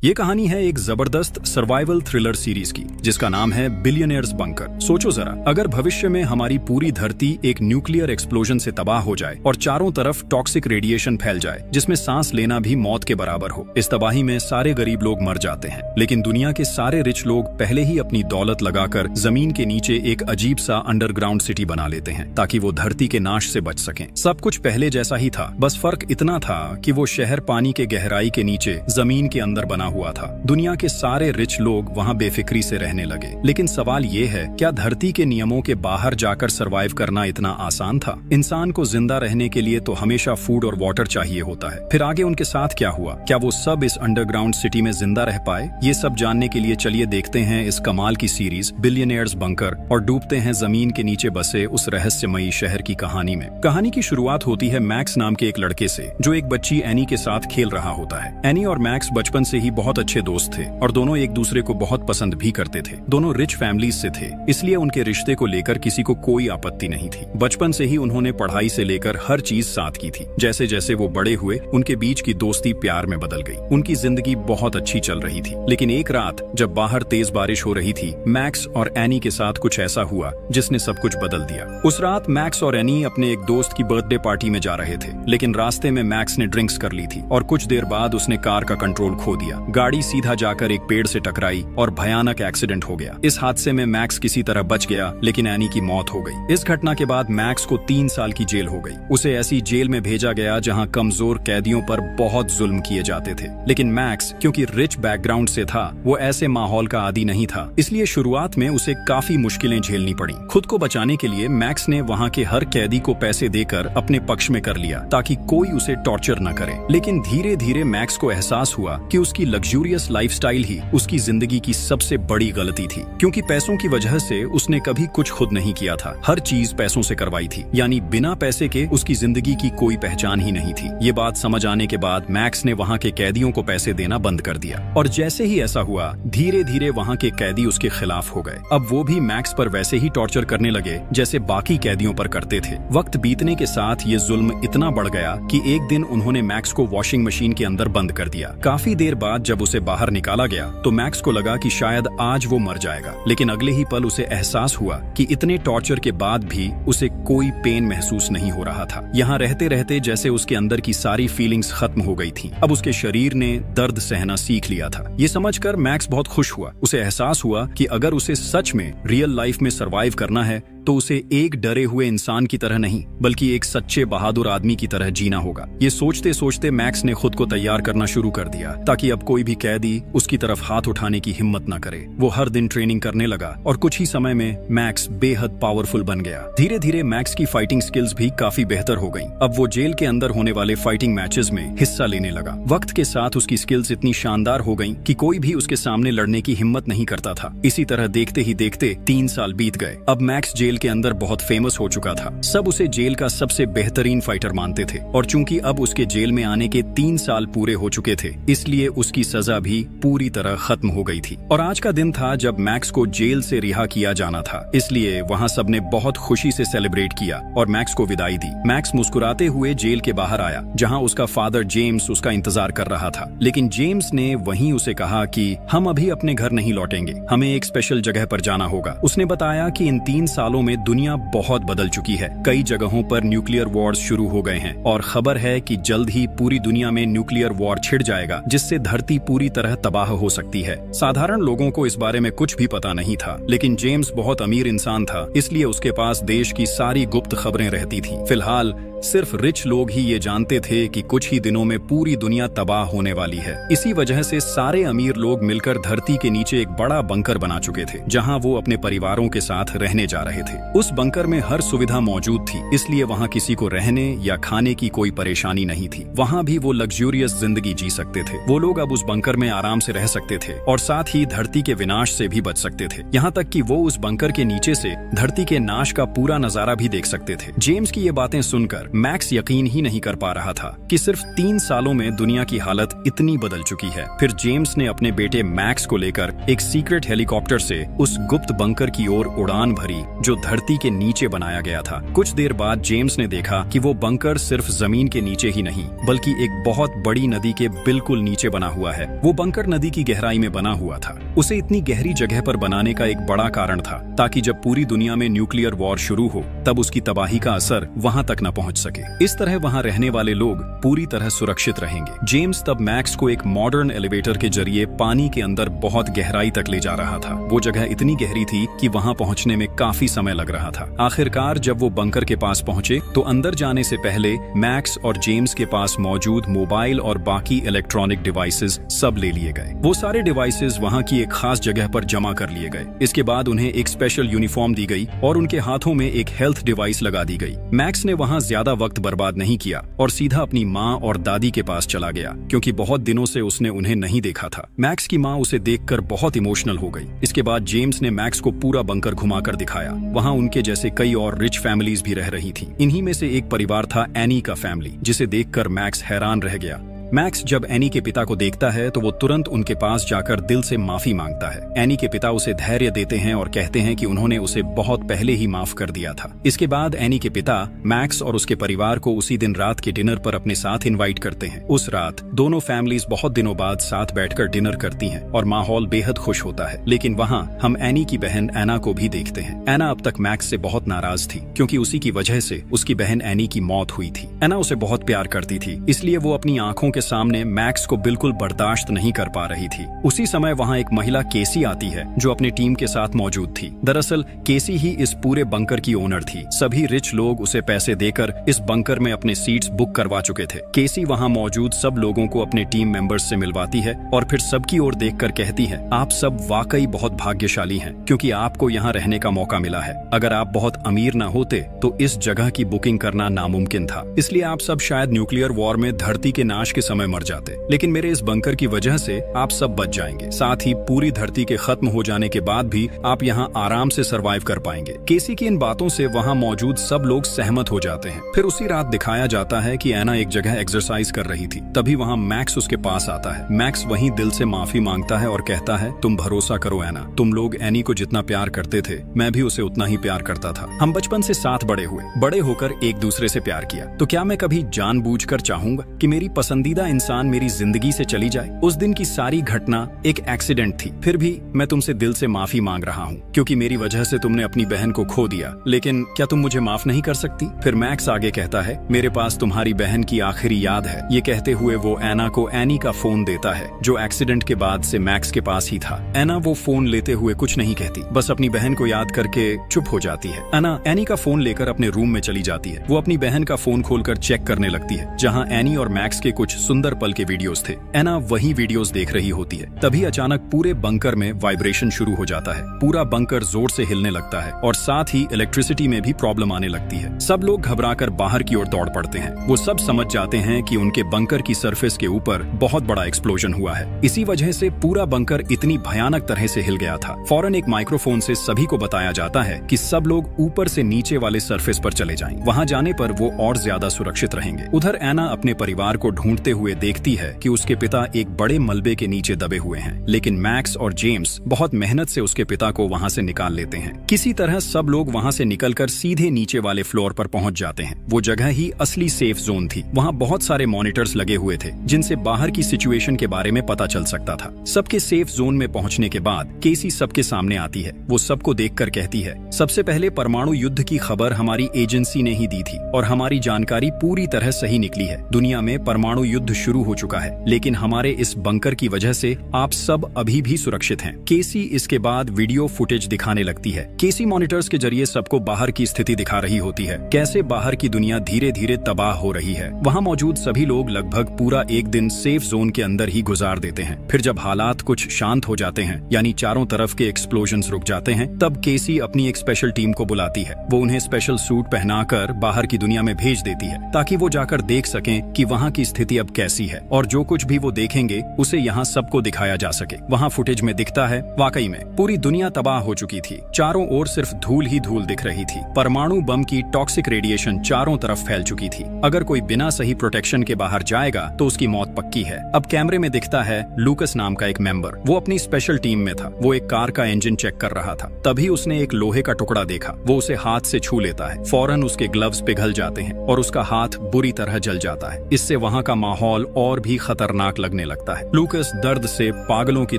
ये कहानी है एक जबरदस्त सर्वाइवल थ्रिलर सीरीज की जिसका नाम है बिलियनियर्स बंकर। सोचो जरा, अगर भविष्य में हमारी पूरी धरती एक न्यूक्लियर एक्सप्लोजन से तबाह हो जाए और चारों तरफ टॉक्सिक रेडिएशन फैल जाए जिसमें सांस लेना भी मौत के बराबर हो। इस तबाही में सारे गरीब लोग मर जाते हैं, लेकिन दुनिया के सारे रिच लोग पहले ही अपनी दौलत लगाकर जमीन के नीचे एक अजीब सा अंडरग्राउंड सिटी बना लेते हैं ताकि वो धरती के नाश से बच सकें। सब कुछ पहले जैसा ही था, बस फर्क इतना था कि वो शहर पानी के गहराई के नीचे जमीन के अंदर बना हुआ था। दुनिया के सारे रिच लोग वहां बेफिक्री से रहने लगे, लेकिन सवाल ये है, क्या धरती के नियमों के बाहर जाकर सरवाइव करना इतना आसान था? इंसान को जिंदा रहने के लिए तो हमेशा फूड और वाटर चाहिए होता है। फिर आगे उनके साथ क्या हुआ? क्या वो सब इस अंडरग्राउंड सिटी में जिंदा रह पाए? ये सब जानने के लिए चलिए देखते हैं इस कमाल की सीरीज बिलियनियर्स बंकर और डूबते हैं जमीन के नीचे बसे उस रहस्यमयी शहर की कहानी में। कहानी की शुरुआत होती है मैक्स नाम के एक लड़के से जो एक बच्ची एनी के साथ खेल रहा होता है। एनी और मैक्स बचपन से ही बहुत अच्छे दोस्त थे और दोनों एक दूसरे को बहुत पसंद भी करते थे। दोनों रिच फैमिलीज से थे, इसलिए उनके रिश्ते को लेकर किसी को कोई आपत्ति नहीं थी। बचपन से ही उन्होंने पढ़ाई से लेकर हर चीज साथ की थी। जैसे जैसे वो बड़े हुए उनके बीच की दोस्ती प्यार में बदल गई। उनकी जिंदगी बहुत अच्छी चल रही थी, लेकिन एक रात जब बाहर तेज बारिश हो रही थी, मैक्स और एनी के साथ कुछ ऐसा हुआ जिसने सब कुछ बदल दिया। उस रात मैक्स और एनी अपने एक दोस्त की बर्थडे पार्टी में जा रहे थे, लेकिन रास्ते में मैक्स ने ड्रिंक्स कर ली थी और कुछ देर बाद उसने कार का कंट्रोल खो दिया। गाड़ी सीधा जाकर एक पेड़ से टकराई और भयानक एक्सीडेंट हो गया। इस हादसे में मैक्स किसी तरह बच गया, लेकिन एनी की मौत हो गई। इस घटना के बाद मैक्स को 3 साल की जेल हो गई। उसे ऐसी जेल में भेजा गया जहां कमजोर कैदियों पर बहुत जुल्म किए जाते थे। लेकिन मैक्स क्योंकि रिच बैकग्राउंड से था, वो ऐसे माहौल का आदी नहीं था, इसलिए शुरुआत में उसे काफी मुश्किलें झेलनी पड़ी। खुद को बचाने के लिए मैक्स ने वहां के हर कैदी को पैसे देकर अपने पक्ष में कर लिया ताकि कोई उसे टॉर्चर न करे। लेकिन धीरे धीरे मैक्स को एहसास हुआ कि उसकी लग्जूरियस लाइफस्टाइल ही उसकी जिंदगी की सबसे बड़ी गलती थी, क्योंकि पैसों की वजह से उसने कभी कुछ खुद नहीं किया था। हर चीज पैसों से करवाई थी, यानी बिना पैसे के उसकी जिंदगी की कोई पहचान ही नहीं थी। ये बात समझ आने के बाद मैक्स ने वहां के कैदियों को पैसे देना बंद कर दिया, और जैसे ही ऐसा हुआ धीरे धीरे वहां के कैदी उसके खिलाफ हो गए। अब वो भी मैक्स पर वैसे ही टॉर्चर करने लगे जैसे बाकी कैदियों पर करते थे। वक्त बीतने के साथ ये जुल्म इतना बढ़ गया कि एक दिन उन्होंने मैक्स को वॉशिंग मशीन के अंदर बंद कर दिया। काफी देर बाद जब उसे बाहर निकाला गया तो मैक्स को लगा कि शायद आज वो मर जाएगा, लेकिन अगले ही पल उसे एहसास हुआ कि इतने टॉर्चर के बाद भी उसे कोई पेन महसूस नहीं हो रहा था। यहाँ रहते रहते जैसे उसके अंदर की सारी फीलिंग्स खत्म हो गई थी। अब उसके शरीर ने दर्द सहना सीख लिया था। ये समझकर मैक्स बहुत खुश हुआ। उसे एहसास हुआ कि अगर उसे सच में रियल लाइफ में सरवाइव करना है तो उसे एक डरे हुए इंसान की तरह नहीं, बल्कि एक सच्चे बहादुर आदमी की तरह जीना होगा। ये सोचते सोचते मैक्स ने खुद को तैयार करना शुरू कर दिया ताकि अब कोई भी कैदी उसकी तरफ हाथ उठाने की हिम्मत न करे। वो हर दिन ट्रेनिंग करने लगा और कुछ ही समय में मैक्स बेहद पावरफुल बन गया। धीरे धीरे मैक्स की फाइटिंग स्किल्स भी काफी बेहतर हो गईं। अब वो जेल के अंदर होने वाले फाइटिंग मैचेस में हिस्सा लेने लगा। वक्त के साथ उसकी स्किल्स इतनी शानदार हो गईं कि कोई भी उसके सामने लड़ने की हिम्मत नहीं करता था। इसी तरह देखते ही देखते 3 साल बीत गए। अब मैक्स जेल के अंदर बहुत फेमस हो चुका था। सब उसे जेल का सबसे बेहतरीन फाइटर मानते थे, और चूंकि अब उसके जेल में आने के 3 साल पूरे हो चुके थे, इसलिए उसकी सजा भी पूरी तरह खत्म हो गई थी। और आज का दिन था जब मैक्स को जेल से रिहा किया जाना था, इसलिए वहां सबने बहुत खुशी से सेलिब्रेट किया और मैक्स को विदाई दी। मैक्स मुस्कुराते हुए जेल के बाहर आया, जहां उसका फादर जेम्स उसका इंतजार कर रहा था। लेकिन जेम्स ने वहीं उसे कहा कि हम अभी अपने घर नहीं लौटेंगे, हमें एक स्पेशल जगह पर जाना होगा। उसने बताया कि इन 3 सालों में दुनिया बहुत बदल चुकी है। कई जगहों पर न्यूक्लियर वॉर्स शुरू हो गए हैं और खबर है कि जल्द ही पूरी दुनिया में न्यूक्लियर वॉर छिड़ जाएगा, जिससे धरती पूरी तरह तबाह हो सकती है। साधारण लोगों को इस बारे में कुछ भी पता नहीं था, लेकिन जेम्स बहुत अमीर इंसान था, इसलिए उसके पास देश की सारी गुप्त खबरें रहती थी। फिलहाल सिर्फ रिच लोग ही ये जानते थे कि कुछ ही दिनों में पूरी दुनिया तबाह होने वाली है। इसी वजह से सारे अमीर लोग मिलकर धरती के नीचे एक बड़ा बंकर बना चुके थे, जहां वो अपने परिवारों के साथ रहने जा रहे थे। उस बंकर में हर सुविधा मौजूद थी, इसलिए वहां किसी को रहने या खाने की कोई परेशानी नहीं थी। वहां भी वो लग्जूरियस जिंदगी जी सकते थे। वो लोग अब उस बंकर में आराम से रह सकते थे और साथ ही धरती के विनाश से भी बच सकते थे। यहाँ तक कि वो उस बंकर के नीचे से धरती के नाश का पूरा नजारा भी देख सकते थे। जेम्स की ये बातें सुनकर मैक्स यकीन ही नहीं कर पा रहा था कि सिर्फ 3 सालों में दुनिया की हालत इतनी बदल चुकी है। फिर जेम्स ने अपने बेटे मैक्स को लेकर एक सीक्रेट हेलीकॉप्टर से उस गुप्त बंकर की ओर उड़ान भरी जो धरती के नीचे बनाया गया था। कुछ देर बाद जेम्स ने देखा कि वो बंकर सिर्फ जमीन के नीचे ही नहीं बल्कि एक बहुत बड़ी नदी के बिल्कुल नीचे बना हुआ है। वो बंकर नदी की गहराई में बना हुआ था। उसे इतनी गहरी जगह पर बनाने का एक बड़ा कारण था ताकि जब पूरी दुनिया में न्यूक्लियर वॉर शुरू हो तब उसकी तबाही का असर वहां तक न पहुंच सके। इस तरह वहां रहने वाले लोग पूरी तरह सुरक्षित रहेंगे। जेम्स तब मैक्स को एक मॉडर्न एलिवेटर के जरिए पानी के अंदर बहुत गहराई तक ले जा रहा था। वो जगह इतनी गहरी थी कि वहां पहुंचने में काफी समय लग रहा था। आखिरकार जब वो बंकर के पास पहुंचे तो अंदर जाने से पहले मैक्स और जेम्स के पास मौजूद मोबाइल और बाकी इलेक्ट्रॉनिक डिवाइसेस सब ले लिए गए। वो सारे डिवाइसेस वहां की एक खास जगह पर जमा कर लिए गए। इसके बाद उन्हें एक स्पेशल यूनिफॉर्म दी गई और उनके हाथों में एक हेल्थ डिवाइस लगा दी गई। मैक्स ने वहां ज्यादा वक्त बर्बाद नहीं किया और सीधा अपनी माँ और दादी के पास चला गया क्योंकि बहुत दिनों से उसने उन्हें नहीं देखा था। मैक्स की माँ उसे देखकर बहुत इमोशनल हो गई। इसके बाद जेम्स ने मैक्स को पूरा बंकर घुमाकर दिखाया। वहां उनके जैसे कई और रिच फैमिलीज भी रह रही थी। इन्हीं में से एक परिवार था एनी का फैमिली, जिसे देखकर मैक्स हैरान रह गया। मैक्स जब एनी के पिता को देखता है तो वो तुरंत उनके पास जाकर दिल से माफी मांगता है। एनी के पिता उसे धैर्य देते हैं और कहते हैं कि उन्होंने उसे बहुत पहले ही माफ कर दिया था। इसके बाद एनी के पिता मैक्स और उसके परिवार को उसी दिन रात के डिनर पर अपने साथ इनवाइट करते हैं। उस रात दोनों फैमिलीज बहुत दिनों बाद साथ बैठकर डिनर करती हैं और माहौल बेहद खुश होता है। लेकिन वहाँ हम एनी की बहन एना को भी देखते हैं। एना अब तक मैक्स से बहुत नाराज थी क्योंकि उसी की वजह से उसकी बहन एनी की मौत हुई थी। एना उसे बहुत प्यार करती थी, इसलिए वो अपनी आंखों के सामने मैक्स को बिल्कुल बर्दाश्त नहीं कर पा रही थी। उसी समय वहां एक महिला केसी आती है जो अपनी टीम के साथ मौजूद थी। दरअसल केसी ही इस पूरे बंकर की ओनर थी। सभी रिच लोग उसे पैसे देकर इस बंकर में अपने सीट्स बुक करवा चुके थे। केसी वहां मौजूद सब लोगों को अपने टीम मेंबर्स से मिलवाती है और फिर सबकी ओर देखकर कहती है, आप सब वाकई बहुत भाग्यशाली हैं क्योंकि आपको यहाँ रहने का मौका मिला है। अगर आप बहुत अमीर न होते तो इस जगह की बुकिंग करना नामुमकिन था। इसलिए आप सब शायद न्यूक्लियर वॉर में धरती के नाश के समय मर जाते, लेकिन मेरे इस बंकर की वजह से आप सब बच जाएंगे। साथ ही पूरी धरती के खत्म हो जाने के बाद भी आप यहाँ आराम से सरवाइव कर पाएंगे। केसी की इन बातों से वहाँ मौजूद सब लोग सहमत हो जाते हैं। फिर उसी रात दिखाया जाता है कि एना एक जगह एक्सरसाइज कर रही थी। तभी वहाँ मैक्स उसके पास आता है। मैक्स वहीं दिल से माफी मांगता है और कहता है, तुम भरोसा करो एना, तुम लोग एनी को जितना प्यार करते थे मैं भी उसे उतना ही प्यार करता था। हम बचपन से साथ बड़े हुए, बड़े होकर एक दूसरे से प्यार किया, तो क्या मैं कभी जानबूझकर चाहूंगा कि मेरी पसंदीदा इंसान मेरी जिंदगी से चली जाए? उस दिन की सारी घटना एक एक्सीडेंट थी। फिर भी मैं तुमसे दिल से माफी मांग रहा हूँ क्योंकि मेरी वजह से तुमने अपनी बहन को खो दिया, लेकिन क्या तुम मुझे माफ नहीं कर सकती? फिर मैक्स आगे कहता है, मेरे पास तुम्हारी बहन की आखिरी याद है। ये कहते हुए वो एना को एनी का फोन देता है जो एक्सीडेंट के बाद से मैक्स के पास ही था। एना वो फोन लेते हुए कुछ नहीं कहती, बस अपनी बहन को याद करके चुप हो जाती है। एना एनी का फोन लेकर अपने रूम में चली जाती है। वो अपनी बहन का फोन खोलकर चेक करने लगती है जहाँ एनी और मैक्स के कुछ सुंदर पल के वीडियोस थे। एना वही वीडियोस देख रही होती है। तभी अचानक पूरे बंकर में वाइब्रेशन शुरू हो जाता है। पूरा बंकर जोर से हिलने लगता है और साथ ही इलेक्ट्रिसिटी में भी प्रॉब्लम आने लगती है। सब लोग घबराकर बाहर की ओर दौड़ पड़ते हैं। वो सब समझ जाते हैं कि उनके बंकर की सरफेस के ऊपर बहुत बड़ा एक्सप्लोजन हुआ है। इसी वजह से पूरा बंकर इतनी भयानक तरह से हिल गया था। फौरन एक माइक्रोफोन से सभी को बताया जाता है कि सब लोग ऊपर से नीचे वाले सरफेस पर चले जाएं। वहां जाने पर वो और ज्यादा सुरक्षित रहेंगे। उधर एना अपने परिवार को ढूंढते हुए देखती है कि उसके पिता एक बड़े मलबे के नीचे दबे हुए हैं, लेकिन मैक्स और जेम्स बहुत मेहनत से उसके पिता को वहां से निकाल लेते हैं। किसी तरह सब लोग वहां से निकलकर सीधे नीचे वाले फ्लोर पर पहुंच जाते हैं। वो जगह ही असली सेफ जोन थी। वहां बहुत सारे मॉनिटर्स लगे हुए थे जिनसे बाहर की सिचुएशन के बारे में पता चल सकता था। सबके सेफ जोन में पहुंचने के बाद केसी सबके सामने आती है। वो सबको देखकर कहती है, सबसे पहले परमाणु युद्ध की खबर हमारी एजेंसी ने ही दी थी और हमारी जानकारी पूरी तरह सही निकली है। दुनिया में परमाणु युद्ध शुरू हो चुका है, लेकिन हमारे इस बंकर की वजह से आप सब अभी भी सुरक्षित हैं। केसी इसके बाद वीडियो फुटेज दिखाने लगती है। केसी मॉनिटर्स के जरिए सबको बाहर की स्थिति दिखा रही होती है, कैसे बाहर की दुनिया धीरे धीरे तबाह हो रही है। वहाँ मौजूद सभी लोग लगभग पूरा एक दिन सेफ जोन के अंदर ही गुजार देते हैं। फिर जब हालात कुछ शांत हो जाते हैं, यानी चारों तरफ के एक्सप्लोजन्स रुक जाते हैं, तब केसी अपनी एक स्पेशल टीम को बुलाती है। वो उन्हें स्पेशल सूट पहनाकर बाहर की दुनिया में भेज देती है ताकि वो जाकर देख सकें कि वहाँ की स्थिति अब अब कैसी है और जो कुछ भी वो देखेंगे उसे यहाँ सबको दिखाया जा सके। वहाँ फुटेज में दिखता है वाकई में पूरी दुनिया तबाह हो चुकी थी। चारों ओर सिर्फ धूल ही धूल दिख रही थी। परमाणु बम की टॉक्सिक रेडिएशन चारों तरफ फैल चुकी थी। अगर कोई बिना सही प्रोटेक्शन के बाहर जाएगा तो उसकी मौत पक्की है। अब कैमरे में दिखता है लूकस नाम का एक मेंबर। वो अपनी स्पेशल टीम में था। वो एक कार का इंजन चेक कर रहा था। तभी उसने एक लोहे का टुकड़ा देखा। वो उसे हाथ से छू लेता है। फौरन उसके ग्लव्स पिघल जाते हैं और उसका हाथ बुरी तरह जल जाता है। इससे वहाँ का माहौल और भी खतरनाक लगने लगता है। लूकस दर्द से पागलों की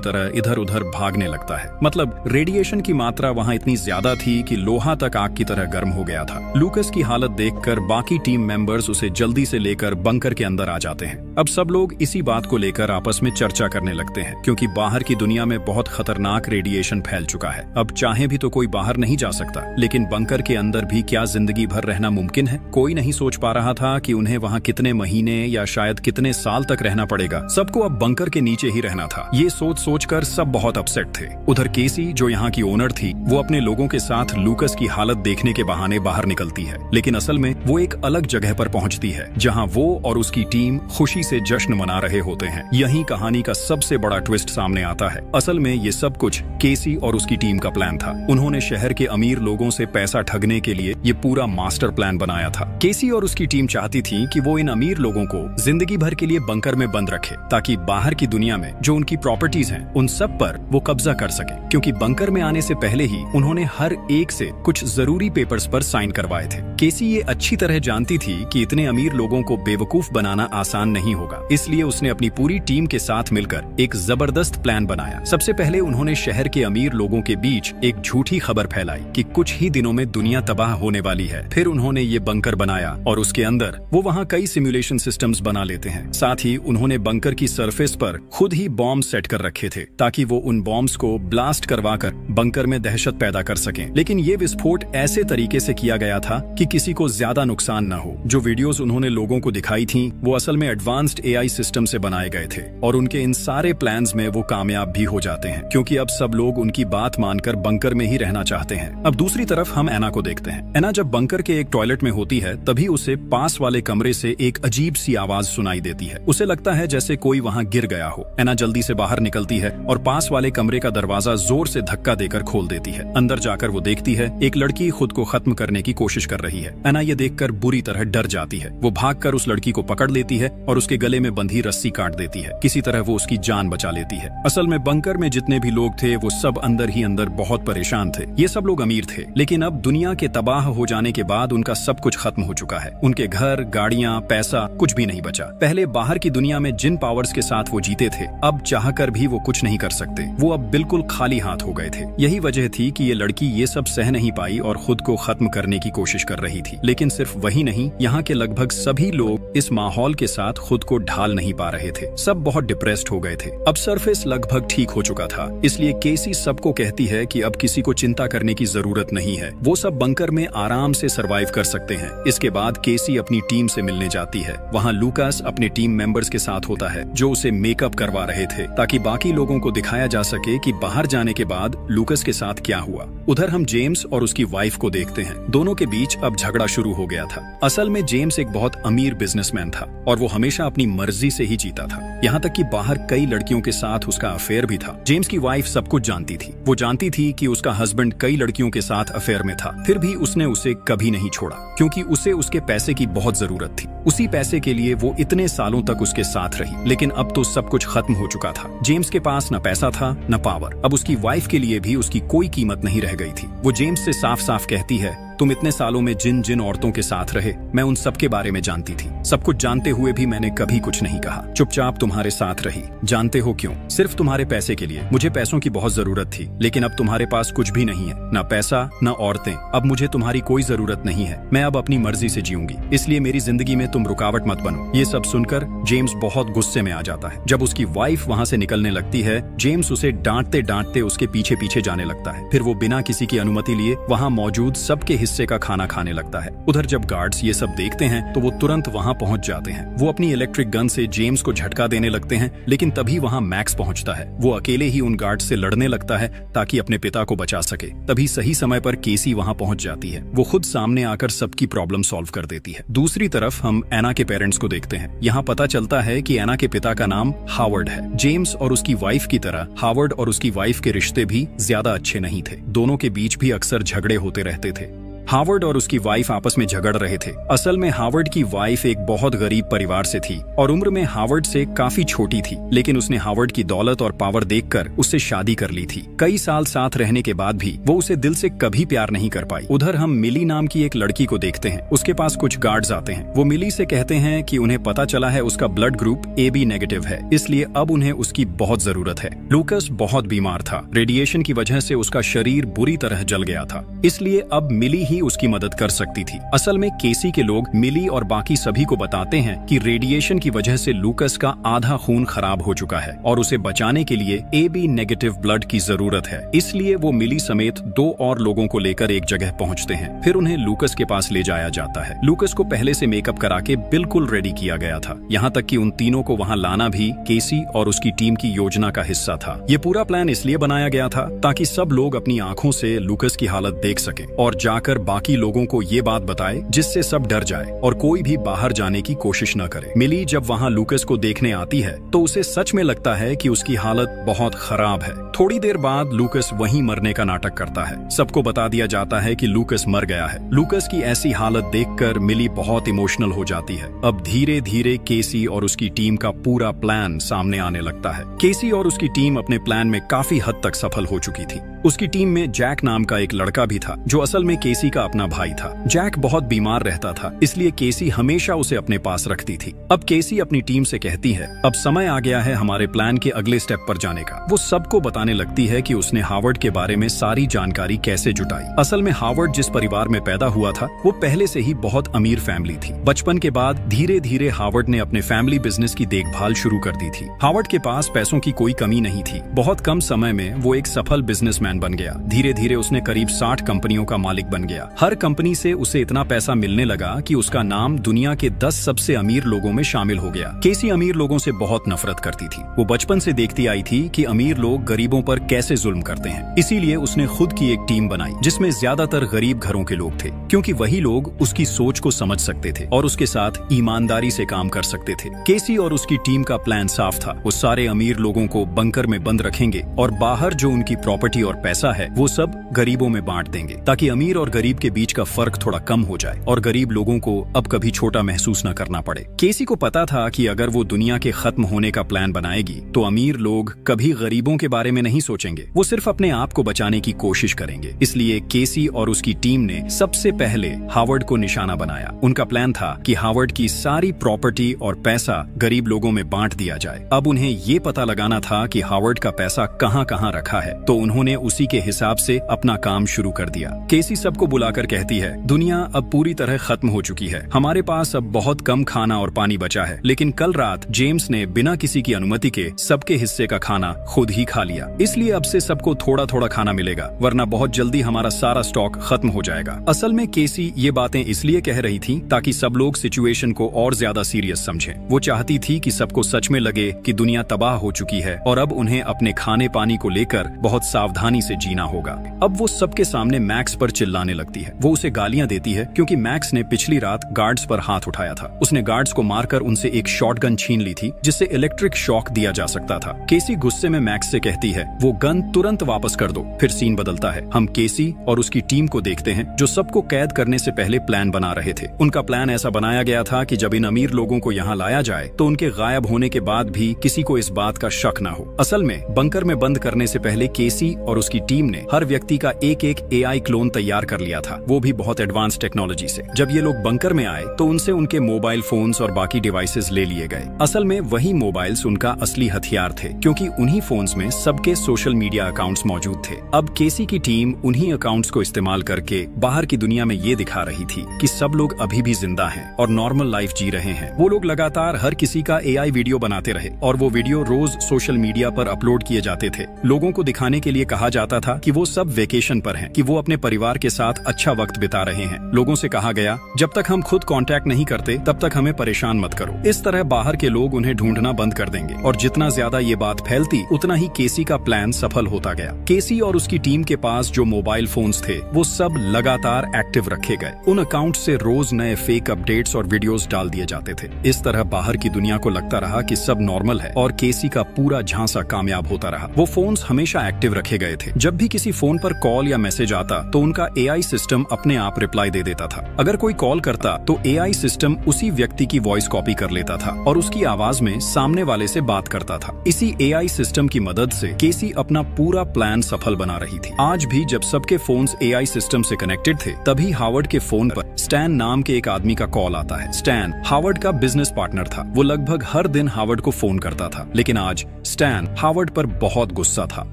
तरह इधर उधर भागने लगता है। मतलब रेडिएशन की मात्रा वहाँ इतनी ज्यादा थी कि लोहा तक आग की तरह गर्म हो गया था। लूकस की हालत देखकर बाकी टीम मेंबर्स उसे जल्दी से लेकर बंकर के अंदर आ जाते हैं। अब सब लोग इसी बात को लेकर आपस में चर्चा करने लगते हैं क्योंकि बाहर की दुनिया में बहुत खतरनाक रेडिएशन फैल चुका है। अब चाहे भी तो कोई बाहर नहीं जा सकता, लेकिन बंकर के अंदर भी क्या जिंदगी भर रहना मुमकिन है? कोई नहीं सोच पा रहा था कि उन्हें वहाँ कितने महीने या शायद कितने साल तक रहना पड़ेगा। सबको अब बंकर के नीचे ही रहना था। ये सोच कर सब बहुत अपसेट थे। उधर केसी जो यहाँ की ओनर थी, वो अपने लोगों के साथ लूकस की हालत देखने के बहाने बाहर निकलती है, लेकिन असल में वो एक अलग जगह पर पहुंचती है जहां वो और उसकी टीम खुशी से जश्न मना रहे होते हैं। यही कहानी का सबसे बड़ा ट्विस्ट सामने आता है। असल में ये सब कुछ केसी और उसकी टीम का प्लान था। उन्होंने शहर के अमीर लोगों से पैसा ठगने के लिए ये पूरा मास्टर प्लान बनाया था। केसी और उसकी टीम चाहती थी कि वो इन अमीर लोगों को जिंदगी भर के लिए बंकर में बंद रखे ताकि बाहर की दुनिया में जो उनकी प्रॉपर्टीज हैं उन सब पर वो कब्जा कर सके, क्योंकि बंकर में आने से पहले ही उन्होंने हर एक से कुछ जरूरी पेपर्स पर साइन करवाए थे। केसी ये अच्छी तरह जानती थी कि इतने अमीर लोगों को बेवकूफ बनाना आसान नहीं होगा, इसलिए उसने अपनी पूरी टीम के साथ मिलकर एक जबरदस्त प्लान बनाया। सबसे पहले उन्होंने शहर के अमीर लोगों के बीच एक झूठी खबर फैलाई कि कुछ ही दिनों में दुनिया तबाह होने वाली है। फिर उन्होंने ये बंकर बनाया और उसके अंदर वो वहाँ कई सिमुलेशन सिस्टम्स बना लेते हैं। साथ ही उन्होंने बंकर की सरफेस पर खुद ही बॉम्ब सेट कर रखे थे ताकि वो उन बॉम्ब्स को ब्लास्ट करवाकर बंकर में दहशत पैदा कर सकें। लेकिन ये विस्फोट ऐसे तरीके से किया गया था कि किसी को ज्यादा नुकसान न हो। जो वीडियोस उन्होंने लोगों को दिखाई थी वो असल में एडवांस्ड एआई सिस्टम से बनाए गए थे और उनके इन सारे प्लान्स में वो कामयाब भी हो जाते हैं, क्योंकि अब सब लोग उनकी बात मानकर बंकर में ही रहना चाहते हैं। अब दूसरी तरफ हम एना को देखते हैं। एना जब बंकर के एक टॉयलेट में होती है तभी उसे पास वाले कमरे से एक अजीब सी आवाज सुनाई देती है। उसे लगता है जैसे कोई वहाँ गिर गया हो। एना जल्दी से बाहर निकलती है और पास वाले कमरे का दरवाजा जोर से धक्का देकर खोल देती है। अंदर जाकर वो देखती है एक लड़की खुद को खत्म करने की कोशिश कर रही है। एना ये देखकर बुरी तरह डर जाती है। वो भागकर उस लड़की को पकड़ लेती है और उसके गले में बंधी रस्सी काट देती है। किसी तरह वो उसकी जान बचा लेती है। असल में बंकर में जितने भी लोग थे वो सब अंदर ही अंदर बहुत परेशान थे। ये सब लोग अमीर थे, लेकिन अब दुनिया के तबाह हो जाने के बाद उनका सब कुछ खत्म हो चुका है। उनके घर, गाड़ियां, पैसा कुछ भी नहीं बचा। पहले बाहर की दुनिया में जिन पावर्स के साथ वो जीते थे, अब चाहकर भी वो कुछ नहीं कर सकते। वो अब बिल्कुल खाली हाथ हो गए थे। यही वजह थी कि ये लड़की ये सब सह नहीं पाई और खुद को खत्म करने की कोशिश कर रही थी। लेकिन सिर्फ वही नहीं, यहाँ के लगभग सभी लोग इस माहौल के साथ खुद को ढाल नहीं पा रहे थे। सब बहुत डिप्रेस्ड हो गए थे। अब सरफेस लगभग ठीक हो चुका था, इसलिए केसी सबको कहती है कि अब किसी को चिंता करने की जरूरत नहीं है। वो सब बंकर में आराम से सरवाइव कर सकते हैं। इसके बाद केसी अपनी टीम से मिलने जाती है। वहाँ लूकास अपने टीम मेंबर्स के साथ होता है जो उसे मेकअप करवा रहे थे ताकि बाकी लोगों को दिखाया जा सके कि बाहर जाने के बाद लूकास के साथ क्या हुआ। उधर हम जेम्स और उसकी वाइफ को देखते हैं। दोनों के बीच अब झगड़ा शुरू हो गया था। असल में जेम्स एक बहुत अमीर बिजनेसमैन था और वो हमेशा अपनी मर्जी से ही जीता था। यहाँ तक कि बाहर कई लड़कियों के साथ उसका अफेयर भी था। जेम्स की वाइफ सब कुछ जानती थी। वो जानती थी कि उसका हस्बैंड कई लड़कियों के साथ अफेयर में था, फिर भी उसने उसे कभी नहीं छोड़ा क्योंकि उसे उसके पैसे की बहुत जरूरत थी। उसी पैसे के लिए वो इतने सालों तक उसके साथ रही। लेकिन अब तो सब कुछ खत्म हो चुका था। जेम्स के पास न पैसा था न पावर। अब उसकी वाइफ के लिए भी उसकी कोई कीमत नहीं रह गई थी। वो जेम्स से साफ साफ कहती है, तुम इतने सालों में जिन जिन औरतों के साथ रहे, मैं उन सब के बारे में जानती थी। सब कुछ जानते हुए भी मैंने कभी कुछ नहीं कहा। चुपचाप तुम्हारे साथ रही। जानते हो क्यों? सिर्फ तुम्हारे पैसे के लिए। मुझे पैसों की बहुत जरूरत थी, लेकिन अब तुम्हारे पास कुछ भी नहीं है, ना पैसा ना औरतें। अब मुझे तुम्हारी कोई जरूरत नहीं है। मैं अब अपनी मर्जी से जीऊंगी, इसलिए मेरी जिंदगी में तुम रुकावट मत बनो। ये सब सुनकर जेम्स बहुत गुस्से में आ जाता है। जब उसकी वाइफ वहाँ से निकलने लगती है, जेम्स उसे डांटते डांटते उसके पीछे पीछे जाने लगता है। फिर वो बिना किसी की अनुमति लिए वहाँ मौजूद सबके हिस्से का खाना खाने लगता है। उधर जब गार्ड्स ये सब देखते हैं तो वो तुरंत वहां पहुंच जाते हैं। वो अपनी इलेक्ट्रिक गन से जेम्स को झटका देने लगते हैं, लेकिन तभी वहां मैक्स पहुंचता है। वो अकेले ही उन गार्ड से लड़ने लगता है ताकि अपने पिता को बचा सके। तभी सही समय पर केसी वहां पहुंच जाती है। वो खुद सामने आकर सबकी प्रॉब्लम सॉल्व कर देती है। दूसरी तरफ हम एना के पेरेंट्स को देखते हैं। यहाँ पता चलता है कि एना के पिता का नाम हावर्ड है। जेम्स और उसकी वाइफ की तरह हावर्ड और उसकी वाइफ के रिश्ते भी ज्यादा अच्छे नहीं थे। दोनों के बीच भी अक्सर झगड़े होते रहते थे। हावर्ड और उसकी वाइफ आपस में झगड़ रहे थे। असल में हावर्ड की वाइफ एक बहुत गरीब परिवार से थी और उम्र में हावर्ड से काफी छोटी थी, लेकिन उसने हावर्ड की दौलत और पावर देखकर उससे शादी कर ली थी। कई साल साथ रहने के बाद भी वो उसे दिल से कभी प्यार नहीं कर पाई। उधर हम मिली नाम की एक लड़की को देखते हैं। उसके पास कुछ गार्ड्स आते हैं। वो मिली से कहते हैं कि उन्हें पता चला है उसका ब्लड ग्रुप AB नेगेटिव है, इसलिए अब उन्हें उसकी बहुत जरूरत है। लूकस बहुत बीमार था। रेडिएशन की वजह से उसका शरीर बुरी तरह जल गया था, इसलिए अब मिली ही उसकी मदद कर सकती थी। असल में केसी के लोग मिली और बाकी सभी को बताते हैं कि रेडिएशन की वजह से लूकस का आधा खून खराब हो चुका है और उसे बचाने के लिए AB नेगेटिव ब्लड की जरूरत है। इसलिए वो मिली समेत 2 और लोगों को लेकर एक जगह पहुंचते हैं। फिर उन्हें लूकस के पास ले जाया जाता है। लूकस को पहले से मेकअप करा के बिल्कुल रेडी किया गया था। यहाँ तक कि उन तीनों को वहाँ लाना भी केसी और उसकी टीम की योजना का हिस्सा था। ये पूरा प्लान इसलिए बनाया गया था ताकि सब लोग अपनी आंखों से लूकस की हालत देख सकें और जाकर बाकी लोगों को ये बात बताए जिससे सब डर जाए और कोई भी बाहर जाने की कोशिश न करे। मिली जब वहाँ लूकस को देखने आती है तो उसे सच में लगता है कि उसकी हालत बहुत खराब है। थोड़ी देर बाद लूकस वहीं मरने का नाटक करता है। सबको बता दिया जाता है कि लूकस मर गया है। लूकस की ऐसी हालत देखकर मिली बहुत इमोशनल हो जाती है। अब धीरे धीरे केसी और उसकी टीम का पूरा प्लान सामने आने लगता है। केसी और उसकी टीम अपने प्लान में काफी हद तक सफल हो चुकी थी। उसकी टीम में जैक नाम का एक लड़का भी था जो असल में केसी का अपना भाई था। जैक बहुत बीमार रहता था, इसलिए केसी हमेशा उसे अपने पास रखती थी। अब केसी अपनी टीम से कहती है, अब समय आ गया है हमारे प्लान के अगले स्टेप पर जाने का। वो सबको बताने लगती है कि उसने हावर्ड के बारे में सारी जानकारी कैसे जुटाई। असल में हावर्ड जिस परिवार में पैदा हुआ था वो पहले से ही बहुत अमीर फैमिली थी। बचपन के बाद धीरे धीरे हावर्ड ने अपने फैमिली बिजनेस की देखभाल शुरू कर दी थी। हावर्ड के पास पैसों की कोई कमी नहीं थी। बहुत कम समय में वो एक सफल बिजनेसमैन बन गया। धीरे धीरे उसने करीब 60 कंपनियों का मालिक बन गया। हर कंपनी से उसे इतना पैसा मिलने लगा कि उसका नाम दुनिया के 10 सबसे अमीर लोगों में शामिल हो गया। केसी अमीर लोगों से बहुत नफरत करती थी। वो बचपन से देखती आई थी कि अमीर लोग गरीबों पर कैसे जुल्म करते हैं। इसीलिए उसने खुद की एक टीम बनाई जिसमें ज्यादातर गरीब घरों के लोग थे, क्योंकि वही लोग उसकी सोच को समझ सकते थे और उसके साथ ईमानदारी से काम कर सकते थे। केसी और उसकी टीम का प्लान साफ था। वो सारे अमीर लोगों को बंकर में बंद रखेंगे और बाहर जो उनकी प्रॉपर्टी और पैसा है वो सब गरीबों में बांट देंगे, ताकि अमीर और गरीब के बीच का फर्क थोड़ा कम हो जाए और गरीब लोगों को अब कभी छोटा महसूस न करना पड़े। केसी को पता था कि अगर वो दुनिया के खत्म होने का प्लान बनाएगी तो अमीर लोग कभी गरीबों के बारे में नहीं सोचेंगे। वो सिर्फ अपने आप को बचाने की कोशिश करेंगे। इसलिए केसी और उसकी टीम ने सबसे पहले हावर्ड को निशाना बनाया। उनका प्लान था कि हावर्ड की सारी प्रॉपर्टी और पैसा गरीब लोगों में बांट दिया जाए। अब उन्हें ये पता लगाना था कि हावर्ड का पैसा कहाँ कहाँ रखा है, तो उन्होंने उसी के हिसाब से अपना काम शुरू कर दिया। केसी सबको बुलाकर कहती है, दुनिया अब पूरी तरह खत्म हो चुकी है। हमारे पास अब बहुत कम खाना और पानी बचा है, लेकिन कल रात जेम्स ने बिना किसी की अनुमति के सबके हिस्से का खाना खुद ही खा लिया। इसलिए अब से सबको थोड़ा थोड़ा खाना मिलेगा, वरना बहुत जल्दी हमारा सारा स्टॉक खत्म हो जाएगा। असल में केसी ये बातें इसलिए कह रही थी ताकि सब लोग सिचुएशन को और ज्यादा सीरियस समझें। वो चाहती थी कि सबको सच में लगे कि दुनिया तबाह हो चुकी है और अब उन्हें अपने खाने पानी को लेकर बहुत सावधानी से जीना होगा। अब वो सबके सामने मैक्स पर चिल्लाने लगती है। वो उसे गालियां देती है क्योंकि मैक्स ने पिछली रात गार्ड्स पर हाथ उठाया था। उसने गार्ड्स को मारकर उनसे एक शॉटगन छीन ली थी जिससे इलेक्ट्रिक शॉक दिया जा सकता था। केसी गुस्से में मैक्स से कहती है, वो गन तुरंत वापस कर दो। फिर सीन बदलता है। हम केसी और उसकी टीम को देखते हैं जो सबको कैद करने से पहले प्लान बना रहे थे। उनका प्लान ऐसा बनाया गया था कि जब इन अमीर लोगों को यहाँ लाया जाए तो उनके गायब होने के बाद भी किसी को इस बात का शक न हो। असल में बंकर में बंद करने से पहले केसी और उसकी टीम ने हर व्यक्ति का एक AI क्लोन तैयार कर लिया था, वो भी बहुत एडवांस टेक्नोलॉजी से। जब ये लोग बंकर में आए तो उनसे उनके मोबाइल फोन्स और बाकी डिवाइसेस ले लिए गए। असल में वही मोबाइल्स उनका असली हथियार थे, क्योंकि उन्हीं फोन्स में सबके सोशल मीडिया अकाउंट्स मौजूद थे। अब केसी की टीम उन्हीं अकाउंट्स को इस्तेमाल करके बाहर की दुनिया में ये दिखा रही थी कि सब लोग अभी भी जिंदा हैं और नॉर्मल लाइफ जी रहे हैं। वो लोग लगातार हर किसी का AI वीडियो बनाते रहे और वो वीडियो रोज सोशल मीडिया पर अपलोड किए जाते थे। लोगों को दिखाने के लिए कहा जाता था कि वो सब वेकेशन पर हैं, कि वो अपने परिवार के साथ अच्छा वक्त बिता रहे हैं। लोगों से कहा गया, जब तक हम खुद कांटेक्ट नहीं करते तब तक हमें परेशान मत करो। इस तरह बाहर के लोग उन्हें ढूंढना बंद कर देंगे और जितना ज्यादा ये बात फैलती उतना ही केसी का प्लान सफल होता गया। केसी और उसकी टीम के पास जो मोबाइल फोन्स थे वो सब लगातार एक्टिव रखे गए। उन अकाउंट से रोज नए फेक अपडेट्स और वीडियोस डाल दिए जाते थे। इस तरह बाहर की दुनिया को लगता रहा कि सब नॉर्मल है और केसी का पूरा झांसा कामयाब होता रहा। वो फोन्स हमेशा एक्टिव रखे गए थे। जब भी किसी फोन पर कॉल या मैसेज आता तो उनका एआई सिस्टम अपने आप रिप्लाई दे देता था। अगर कोई कॉल करता तो एआई सिस्टम उसी व्यक्ति की वॉइस कॉपी कर लेता था और उसकी आवाज में सामने वाले से बात करता था। इसी एआई सिस्टम की मदद से केसी अपना पूरा प्लान सफल बना रही थी। आज भी जब सबके फोन्स एआई सिस्टम से कनेक्टेड थे तभी हावर्ड के फोन पर स्टैन नाम के एक आदमी का कॉल आता है। स्टैन हावर्ड का बिजनेस पार्टनर था। वो लगभग हर दिन हावर्ड को फोन करता था, लेकिन आज स्टैन हावर्ड पर बहुत गुस्सा था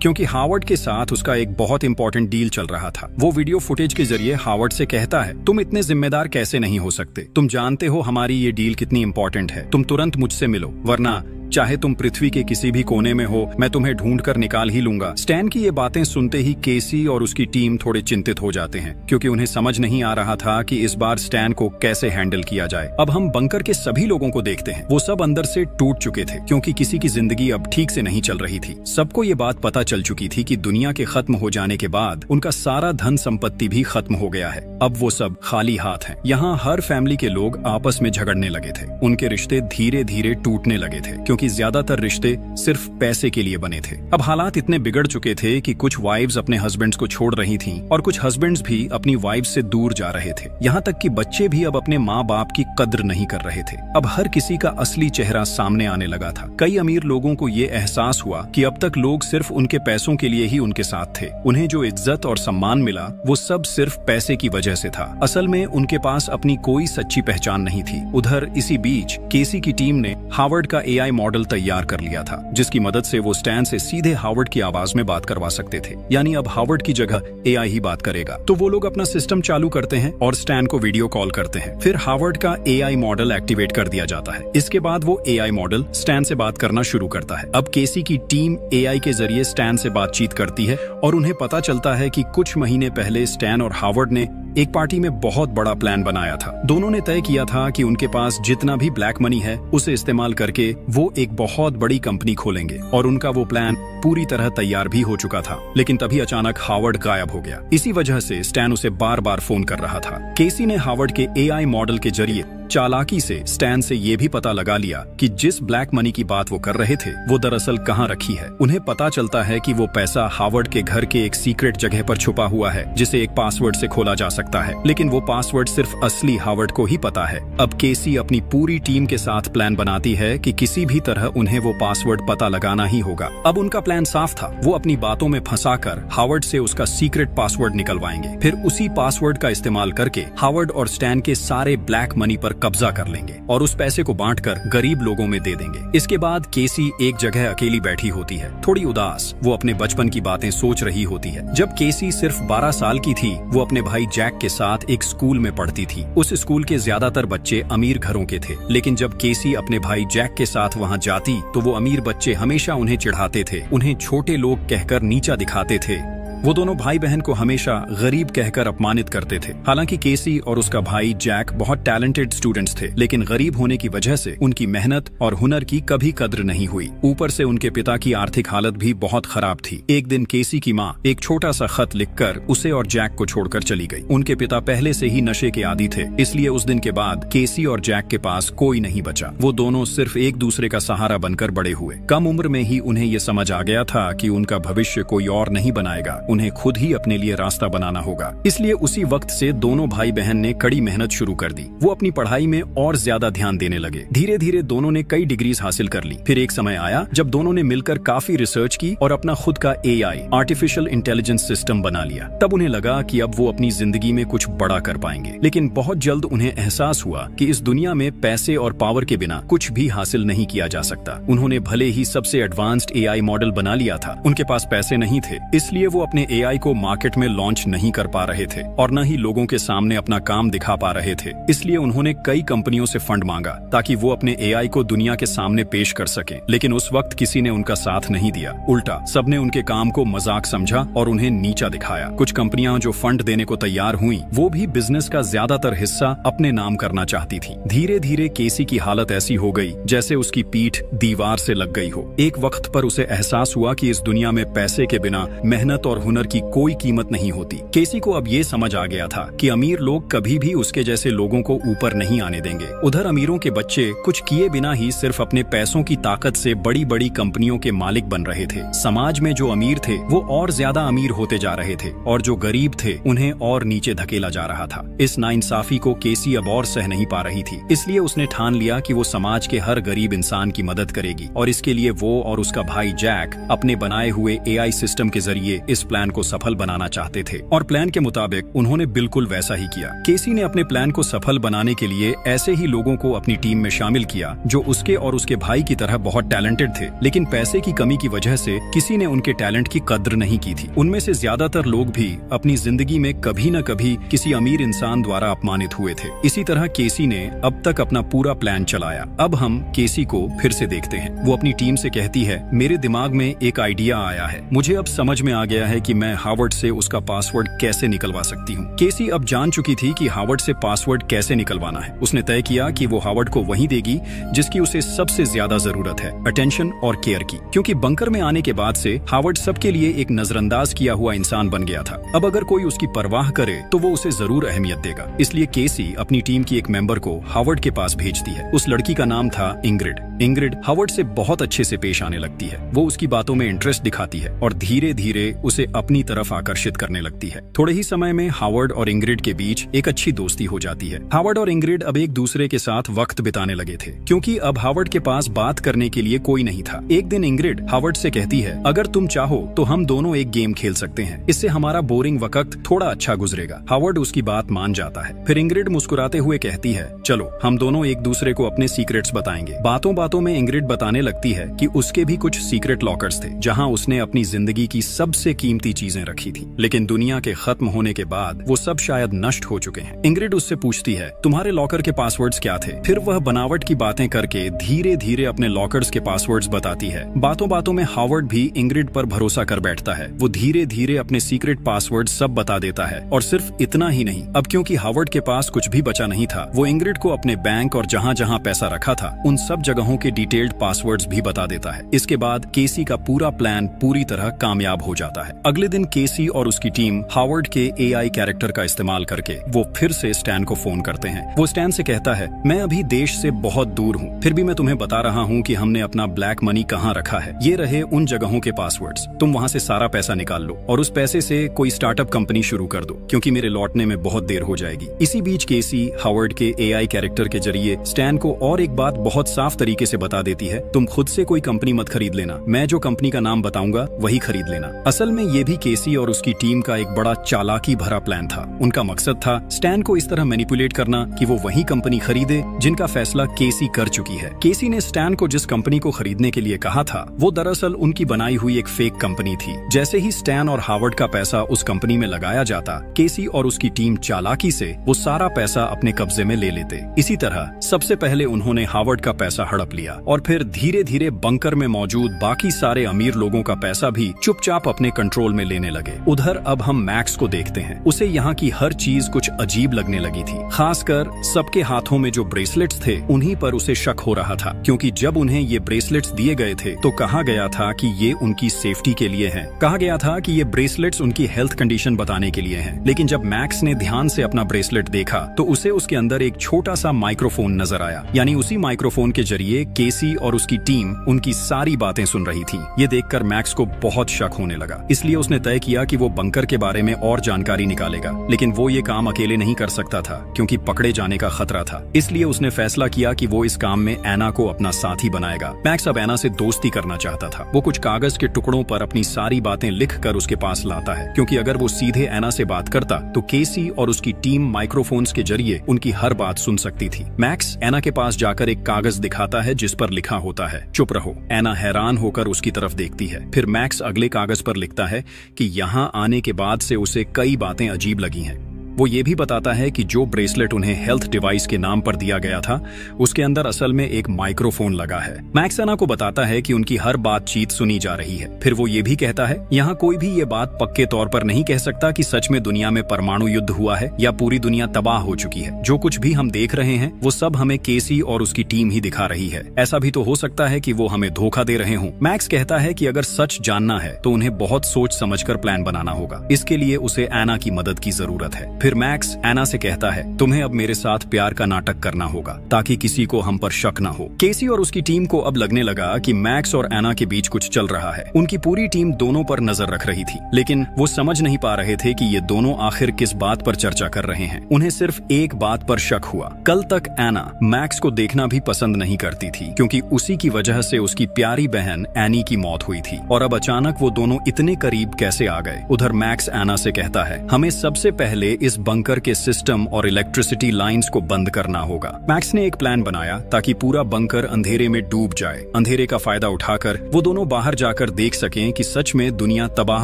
क्योंकि हावर्ड के साथ उसका एक बहुत इंपॉर्टेंट डील चल रहा था। वो वीडियो फुटेज के जरिए हावर्ड से कहता है, तुम इतने जिम्मेदार कैसे नहीं हो सकते? तुम जानते हो हमारी ये डील कितनी इंपॉर्टेंट है। तुम तुरंत मुझसे मिलो, वरना चाहे तुम पृथ्वी के किसी भी कोने में हो, मैं तुम्हें ढूंढ कर निकाल ही लूंगा। स्टैन की ये बातें सुनते ही केसी और उसकी टीम थोड़े चिंतित हो जाते हैं क्योंकि उन्हें समझ नहीं आ रहा था कि इस बार स्टैन को कैसे हैंडल किया जाए। अब हम बंकर के सभी लोगों को देखते हैं। वो सब अंदर से टूट चुके थे क्योंकि किसी की जिंदगी अब ठीक से नहीं चल रही थी। सबको ये बात पता चल चुकी थी कि दुनिया के खत्म हो जाने के बाद उनका सारा धन संपत्ति भी खत्म हो गया है। अब वो सब खाली हाथ हैं। यहाँ हर फैमिली के लोग आपस में झगड़ने लगे थे। उनके रिश्ते धीरे धीरे टूटने लगे थे क्योंकि ज्यादातर रिश्ते सिर्फ पैसे के लिए बने थे। अब हालात इतने बिगड़ चुके थे कि कुछ वाइफ्स अपने हस्बैंड्स को छोड़ रही थीं और कुछ हस्बैंड्स भी अपनी वाइफ्स से दूर जा रहे थे। यहाँ तक कि बच्चे भी अब अपने माँ बाप की कद्र नहीं कर रहे थे। अब हर किसी का असली चेहरा सामने आने लगा था। कई अमीर लोगों को ये एहसास हुआ कि अब तक लोग सिर्फ उनके पैसों के लिए ही उनके साथ थे। उन्हें जो इज्जत और सम्मान मिला वो सब सिर्फ पैसे की वजह से था। असल में उनके पास अपनी कोई सच्ची पहचान नहीं थी। उधर इसी बीच केसी की टीम ने हावर्ड का एआई मॉडल तैयार कर लिया था जिसकी मदद से वो स्टैन से सीधे हावर्ड की आवाज में बात करवा सकते थे। यानी अब हावर्ड की जगह एआई ही बात करेगा। तो वो लोग अपना सिस्टम चालू करते हैं और स्टैन को वीडियो कॉल करते हैं। फिर हावर्ड का एआई मॉडल एक्टिवेट कर दिया जाता है। इसके बाद वो एआई मॉडल स्टैन से बात करना शुरू करता है। अब केसी की टीम एआई के जरिए स्टैन से बातचीत करती है और उन्हें पता चलता है कि कुछ महीने पहले स्टैन और हावर्ड ने एक पार्टी में बहुत बड़ा प्लान बनाया था। दोनों ने तय किया था कि उनके पास जितना भी ब्लैक मनी है उसे इस्तेमाल करके वो एक बहुत बड़ी कंपनी खोलेंगे और उनका वो प्लान पूरी तरह तैयार भी हो चुका था। लेकिन तभी अचानक हावर्ड गायब हो गया। इसी वजह से स्टैन उसे बार बार फोन कर रहा था। केसी ने हावर्ड के एआई मॉडल के जरिए चालाकी से स्टैन से ये भी पता लगा लिया कि जिस ब्लैक मनी की बात वो कर रहे थे वो दरअसल कहाँ रखी है। उन्हें पता चलता है कि वो पैसा हावर्ड के घर के एक सीक्रेट जगह पर छुपा हुआ है जिसे एक पासवर्ड से खोला जा सकता है, लेकिन वो पासवर्ड सिर्फ असली हावर्ड को ही पता है। अब केसी अपनी पूरी टीम के साथ प्लान बनाती है कि किसी भी तरह उन्हें वो पासवर्ड पता लगाना ही होगा। अब उनका प्लान साफ था। वो अपनी बातों में फंसाकर हावर्ड से उसका सीक्रेट पासवर्ड निकलवाएंगे। फिर उसी पासवर्ड का इस्तेमाल करके हावर्ड और स्टैन के सारे ब्लैक मनी पर कब्जा कर लेंगे और उस पैसे को बांटकर गरीब लोगों में दे देंगे। इसके बाद केसी एक जगह अकेली बैठी होती है, थोड़ी उदास। वो अपने बचपन की बातें सोच रही होती है। जब केसी सिर्फ 12 साल की थी वो अपने भाई जैक के साथ एक स्कूल में पढ़ती थी। उस स्कूल के ज्यादातर बच्चे अमीर घरों के थे, लेकिन जब केसी अपने भाई जैक के साथ वहाँ जाती तो वो अमीर बच्चे हमेशा उन्हें चिढ़ाते थे, उन्हें छोटे लोग कहकर नीचा दिखाते थे। वो दोनों भाई बहन को हमेशा गरीब कहकर अपमानित करते थे। हालांकि केसी और उसका भाई जैक बहुत टैलेंटेड स्टूडेंट्स थे, लेकिन गरीब होने की वजह से उनकी मेहनत और हुनर की कभी कद्र नहीं हुई। ऊपर से उनके पिता की आर्थिक हालत भी बहुत खराब थी। एक दिन केसी की माँ एक छोटा सा खत लिखकर उसे और जैक को छोड़कर चली गई। उनके पिता पहले से ही नशे के आदी थे, इसलिए उस दिन के बाद केसी और जैक के पास कोई नहीं बचा। वो दोनों सिर्फ एक दूसरे का सहारा बनकर बड़े हुए। कम उम्र में ही उन्हें ये समझ आ गया था कि उनका भविष्य कोई और नहीं बनाएगा, उन्हें खुद ही अपने लिए रास्ता बनाना होगा। इसलिए उसी वक्त से दोनों भाई बहन ने कड़ी मेहनत शुरू कर दी। वो अपनी पढ़ाई में और ज्यादा ध्यान देने लगे। धीरे धीरे दोनों ने कई डिग्रीज हासिल कर ली। फिर एक समय आया जब दोनों ने मिलकर काफी रिसर्च की और अपना खुद का एआई आर्टिफिशियल इंटेलिजेंस सिस्टम बना लिया। तब उन्हें लगा कि अब वो अपनी जिंदगी में कुछ बड़ा कर पाएंगे। लेकिन बहुत जल्द उन्हें एहसास हुआ कि इस दुनिया में पैसे और पावर के बिना कुछ भी हासिल नहीं किया जा सकता। उन्होंने भले ही सबसे एडवांस्ड एआई मॉडल बना लिया था, उनके पास पैसे नहीं थे, इसलिए वो अपने अपने एआई को मार्केट में लॉन्च नहीं कर पा रहे थे और न ही लोगों के सामने अपना काम दिखा पा रहे थे। इसलिए उन्होंने कई कंपनियों से फंड मांगा ताकि वो अपने एआई को दुनिया के सामने पेश कर सकें। लेकिन उस वक्त किसी ने उनका साथ नहीं दिया। उल्टा सबने उनके काम को मजाक समझा और उन्हें नीचा दिखाया। कुछ कंपनियां जो फंड देने को तैयार हुई, वो भी बिजनेस का ज्यादातर हिस्सा अपने नाम करना चाहती थी। धीरे धीरे केसी की हालत ऐसी हो गई जैसे उसकी पीठ दीवार से लग गई हो। एक वक्त पर उसे एहसास हुआ कि इस दुनिया में पैसे के बिना मेहनत और हुनर की कोई कीमत नहीं होती। केसी को अब ये समझ आ गया था कि अमीर लोग कभी भी उसके जैसे लोगों को ऊपर नहीं आने देंगे। उधर अमीरों के बच्चे कुछ किए बिना ही सिर्फ अपने पैसों की ताकत से बड़ी बड़ी कंपनियों के मालिक बन रहे थे। समाज में जो अमीर थे वो और ज्यादा अमीर होते जा रहे थे और जो गरीब थे उन्हें और नीचे धकेला जा रहा था। इस नाइंसाफी को केसी अब और सह नहीं पा रही थी। इसलिए उसने ठान लिया कि वो समाज के हर गरीब इंसान की मदद करेगी और इसके लिए वो और उसका भाई जैक अपने बनाए हुए एआई सिस्टम के जरिए इस प्लान को सफल बनाना चाहते थे। और प्लान के मुताबिक उन्होंने बिल्कुल वैसा ही किया। केसी ने अपने प्लान को सफल बनाने के लिए ऐसे ही लोगों को अपनी टीम में शामिल किया जो उसके और उसके भाई की तरह बहुत टैलेंटेड थे, लेकिन पैसे की कमी की वजह से किसी ने उनके टैलेंट की कद्र नहीं की थी। उनमें से ज्यादातर लोग भी अपनी जिंदगी में कभी न कभी किसी अमीर इंसान द्वारा अपमानित हुए थे। इसी तरह केसी ने अब तक अपना पूरा प्लान चलाया। अब हम केसी को फिर से देखते हैं। वो अपनी टीम से कहती है, मेरे दिमाग में एक आइडिया आया है। मुझे अब समझ में आ गया है कि मैं हावर्ड से उसका पासवर्ड कैसे निकलवा सकती हूँ। केसी अब जान चुकी थी कि हावर्ड से पासवर्ड कैसे निकलवाना है। उसने तय किया कि वो हावर्ड को वही देगी जिसकी उसे सबसे ज्यादा जरूरत है, अटेंशन और केयर की। क्योंकि बंकर में आने के बाद से हावर्ड सबके लिए एक नजरअंदाज किया हुआ इंसान बन गया था। अब अगर कोई उसकी परवाह करे तो वो उसे जरूर अहमियत देगा। इसलिए केसी अपनी टीम की एक मेंबर को हावर्ड के पास भेजती है। उस लड़की का नाम था इंग्रिड। इंग्रिड हावर्ड से बहुत अच्छे से पेश आने लगती है। वो उसकी बातों में इंटरेस्ट दिखाती है और धीरे धीरे उसे अपनी तरफ आकर्षित करने लगती है। थोड़े ही समय में हावर्ड और इंग्रिड के बीच एक अच्छी दोस्ती हो जाती है। हावर्ड और इंग्रिड अब एक दूसरे के साथ वक्त बिताने लगे थे क्योंकि अब हावर्ड के पास बात करने के लिए कोई नहीं था। एक दिन इंग्रिड हावर्ड से कहती है, अगर तुम चाहो तो हम दोनों एक गेम खेल सकते हैं। इससे हमारा बोरिंग वक्त थोड़ा अच्छा गुजरेगा। हावर्ड उसकी बात मान जाता है। फिर इंग्रिड मुस्कुराते हुए कहती है, चलो हम दोनों एक दूसरे को अपने सीक्रेट्स बताएंगे। बातों बातों में इंग्रिड बताने लगती है कि उसके भी कुछ सीक्रेट लॉकर्स थे जहां उसने अपनी जिंदगी की सबसे कीमती चीजें रखी थी, लेकिन दुनिया के खत्म होने के बाद वो सब शायद नष्ट हो चुके हैं। इंग्रिड उससे पूछती है, तुम्हारे लॉकर के पासवर्ड्स क्या थे? फिर वह बनावट की बातें करके धीरे धीरे अपने लॉकर्स के पासवर्ड्स बताती है। बातों बातों में हावर्ड भी इंग्रिड पर भरोसा कर बैठता है। वो धीरे धीरे अपने सीक्रेट पासवर्ड सब बता देता है। और सिर्फ इतना ही नहीं, अब क्योंकि हावर्ड के पास कुछ भी बचा नहीं था, वो इंग्रिड को अपने बैंक और जहां जहां पैसा रखा था उन सब जगहों के डिटेल्ड पासवर्ड्स भी बता देता है। इसके बाद केसी का पूरा प्लान पूरी तरह कामयाब हो जाता है। अगले दिन केसी और उसकी टीम हावर्ड के एआई कैरेक्टर का इस्तेमाल करके वो फिर से स्टैन को फोन करते हैं। वो स्टैन से कहता है, मैं अभी देश से बहुत दूर हूँ, फिर भी मैं तुम्हें बता रहा हूँ कि हमने अपना ब्लैक मनी कहाँ रखा है। ये रहे उन जगहों के पासवर्ड्स। तुम वहाँ से सारा पैसा निकाल लो और उस पैसे से कोई स्टार्टअप कंपनी शुरू कर दो, क्योंकि मेरे लौटने में बहुत देर हो जाएगी। इसी बीच केसी हावर्ड के एआई कैरेक्टर के जरिए स्टैन को और एक बात बहुत साफ तरीके से बता देती है, तुम खुद से कोई कंपनी मत खरीद लेना, मैं जो कंपनी का नाम बताऊंगा वही खरीद लेना। असल में ये भी केसी और उसकी टीम का एक बड़ा चालाकी भरा प्लान था। उनका मकसद था स्टैन को इस तरह मैनिपुलेट करना कि वो वही कंपनी खरीदे जिनका फैसला केसी कर चुकी है। केसी ने स्टैन को जिस कंपनी को खरीदने के लिए कहा था वो दरअसल उनकी बनाई हुई एक फेक कंपनी थी। जैसे ही स्टैन और हावर्ड का पैसा उस कंपनी में लगाया जाता, केसी और उसकी टीम चालाकी से वो सारा पैसा अपने कब्जे में ले लेते। इसी तरह सबसे पहले उन्होंने हावर्ड का पैसा हड़प लिया और फिर धीरे धीरे बंकर में मौजूद बाकी सारे अमीर लोगों का पैसा भी चुपचाप अपने कंट्रोल में लेने लगे। उधर अब हम मैक्स को देखते हैं। उसे यहाँ की हर चीज कुछ अजीब लगने लगी थी। खासकर सबके हाथों में जो ब्रेसलेट्स थे उन्हीं पर उसे शक हो रहा था, क्योंकि जब उन्हें ये ब्रेसलेट्स दिए गए थे तो कहा गया था कि ये उनकी सेफ्टी के लिए हैं। कहा गया था कि ये ब्रेसलेट्स उनकी हेल्थ कंडीशन बताने के लिए हैं। लेकिन जब मैक्स ने ध्यान से अपना ब्रेसलेट देखा तो उसे उसके अंदर एक छोटा सा माइक्रोफोन नजर आया। यानी उसी माइक्रोफोन के जरिए केसी और उसकी टीम उनकी सारी बातें सुन रही थी। ये देखकर मैक्स को बहुत शक होने लगा। इसलिए उसने तय किया कि वो बंकर के बारे में और जानकारी निकालेगा। लेकिन वो ये काम अकेले नहीं कर सकता था, क्योंकि पकड़े जाने का खतरा था। इसलिए उसने फैसला किया कि वो इस काम में एना को अपना साथी बनाएगा। मैक्स अब एना से दोस्ती करना चाहता था। वो कुछ कागज के टुकड़ों पर अपनी सारी बातें लिख कर उसके पास लाता है, क्योंकि अगर वो सीधे एना से बात करता तो केसी और उसकी टीम माइक्रोफोन्स के जरिए उनकी हर बात सुन सकती थी। मैक्स एना के पास जाकर एक कागज दिखाता है जिस पर लिखा होता है, चुप रहो। एना हैरान होकर उसकी तरफ देखती है। फिर मैक्स अगले कागज पर लिखता है, कि यहाँ आने के बाद से उसे कई बातें अजीब लगी हैं। वो ये भी बताता है कि जो ब्रेसलेट उन्हें हेल्थ डिवाइस के नाम पर दिया गया था उसके अंदर असल में एक माइक्रोफोन लगा है। मैक्स एना को बताता है कि उनकी हर बातचीत सुनी जा रही है। फिर वो ये भी कहता है, यहाँ कोई भी ये बात पक्के तौर पर नहीं कह सकता कि सच में दुनिया में परमाणु युद्ध हुआ है या पूरी दुनिया तबाह हो चुकी है। जो कुछ भी हम देख रहे हैं वो सब हमें केसी और उसकी टीम ही दिखा रही है। ऐसा भी तो हो सकता है कि वो हमें धोखा दे रहे हों। मैक्स कहता है कि अगर सच जानना है तो उन्हें बहुत सोच समझकर प्लान बनाना होगा। इसके लिए उसे एना की मदद की जरूरत है। फिर मैक्स एना से कहता है, तुम्हें अब मेरे साथ प्यार का नाटक करना होगा ताकि किसी को हम पर शक न हो। केसी और उसकी टीम को अब लगने लगा कि मैक्स और एना के बीच कुछ चल रहा है। उनकी पूरी टीम दोनों पर नजर रख रही थी, लेकिन वो समझ नहीं पा रहे थे कि ये दोनों आखिर किस बात पर चर्चा कर रहे हैं। उन्हें सिर्फ एक बात पर शक हुआ। कल तक एना मैक्स को देखना भी पसंद नहीं करती थी क्योंकि उसी की वजह से उसकी प्यारी बहन एनी की मौत हुई थी, और अब अचानक वो दोनों इतने करीब कैसे आ गए। उधर मैक्स एना से कहता है, हमें सबसे पहले इस बंकर के सिस्टम और इलेक्ट्रिसिटी लाइंस को बंद करना होगा। मैक्स ने एक प्लान बनाया ताकि पूरा बंकर अंधेरे में डूब जाए। अंधेरे का फायदा उठाकर वो दोनों बाहर जाकर देख सकें कि सच में दुनिया तबाह